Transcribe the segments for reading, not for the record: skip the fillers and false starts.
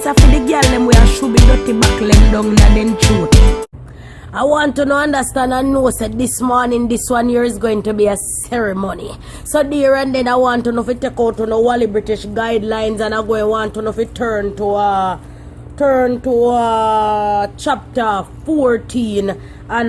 this for the girl them where should be Dutty Bakkle down in them throat. I want to know, understand and know that this morning this one here is going to be a ceremony. So there and then I want to know if it take out to the Wally Britishh guidelines, and I want to know if it turn to chapter 14 and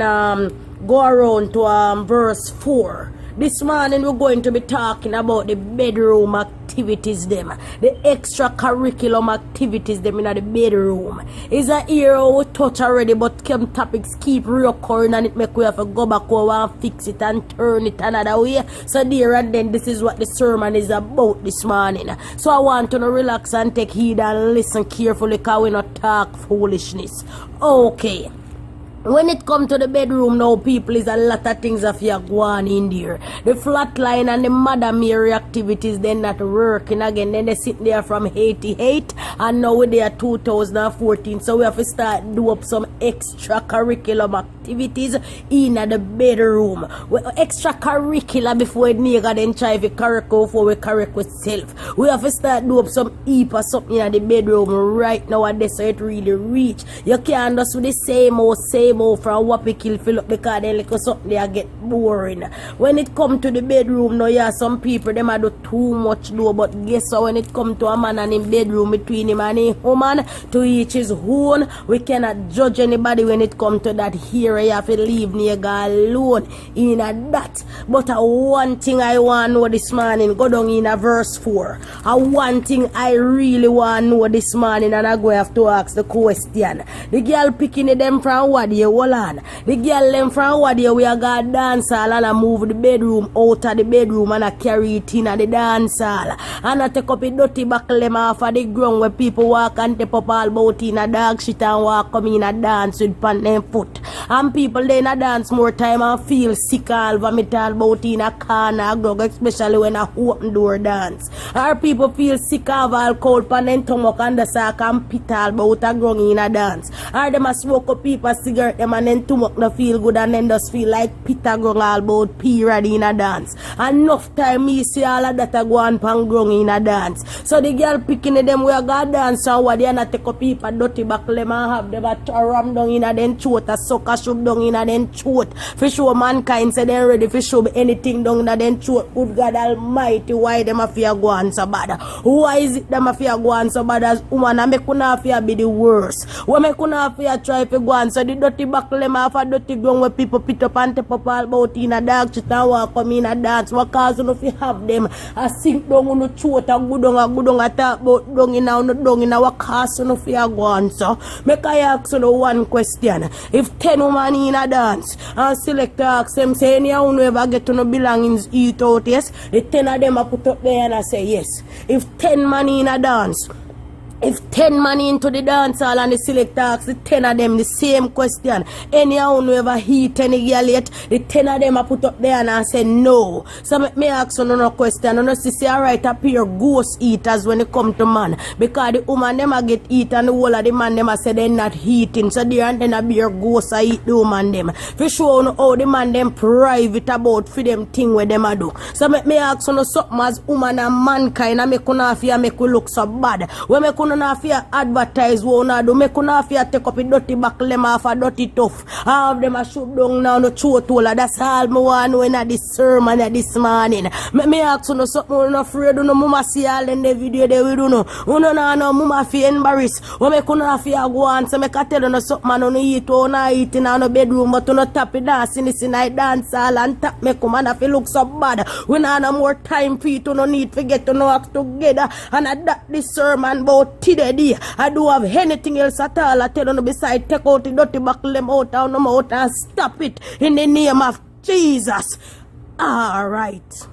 go around to verse 4. This morning we're going to be talking about the bedroom activities them, the extracurriculum activities them in the bedroom. It's a area we touch already, but some topics keep recurring and it make we have to go back over and fix it and turn it another way. So there and then this is what the sermon is about this morning. So I want to relax and take heed and listen carefully, because we not talk foolishness. Okay. When it come to the bedroom now, people, is a lot of things that you go on in there. The flatline and the Madam Mary activities, they're not working again. Then they sit there from 88 and now we're there 2014. So we have to start do up some extracurriculum activities in the bedroom. Extracurricular before it nigga then try to correct before we correct with self. We have to start do up some heap or something in the bedroom right now and so it really reach. You can't just with the same from what we kill fill up, because then like something they get boring. When it come to the bedroom now, yeah, some people them a do too much do, but guess what, when it come to a man and him bedroom, between him and his woman, to each his own, we cannot judge anybody when it come to that. Here you have to leave nigga alone in a that. But one thing I want to know this morning, go down in a verse 4. One thing I really want to know this morning, and I go have to ask the question. The girl picking them from what they hold on. The girl them from what they we a go dance hall and I move the bedroom out of the bedroom and I carry it in the dance hall. And I take up a Dutty Bakkle them off of the ground where people walk and tap up all about in a dog shit and walk come in a dance with pan them foot. And people then a dance more time and feel sick all vomit all about in a corner grog, especially when I open door dance. Or people feel sick of all cold pan them stomach and the sack and pit all about a grog in a dance. Or them a smoke up people cigarette them and then too much no feel good and then just feel like Peter grung all about period in a dance. Enough time me see all of that a go on pan grung in a dance. So the girl picking them we a go dance and what they not take up people Dutty Bakkle them and have them a ram down in a then throat, a sucker shove down in a then throat. For sure mankind say they ready for show anything down in a then throat. Good God Almighty, why them a fear go on so bad? Why is it them a fear go on so bad as woman and me couldn't fear be the worst? When me couldn't fear try to go on, so the Dutty Bakkle them off a dirty ground where people pit up and tap up all about in a dog shit and walk come in a dance. What cause you if you have them a sink down on the throat a good on a talk about down in a what cause you if you go on. So make I ask you one question. If 10 women in a dance and select ask them say any one ever get to no belongings eat out, yes, the 10 of them I put up there and I say yes. If 10 man in a dance, if 10 man into the dance hall and the select ask the 10 of them the same question, anyhow who ever heat any girl yet, the 10 of them I put up there and I say no. So me ask you no question. And you say alright, appear ghost eaters when it come to man, because the woman them a get eat and the whole of the man them a say they not eating. So there and then a be ghost a eat the woman them. For sure you know how the man them private about for them thing where them a do. So me ask you something as woman and mankind and make una fear make we look so bad. When me couldn't fear advertise what do, make una fear take up a Dutty Bakkle them off a dirty tough. Have them a shoot down now no throat hole. That's all me want to know in this sermon this morning. Me ask you something you no afraid no mama see all in the video they will do no. Uno no mama fear embarrass. When me couldn't fear go on, so me can tell you something no eat or no eat in no bedroom, but no tap it dance in this night dance all and tap me come and feel look so bad. We no more time for you to no need to get to know act together and that this sermon about today. I do have anything else at all. I tell you beside take out the Dutty Bakkle them out and stop it in the name of Jesus. All right.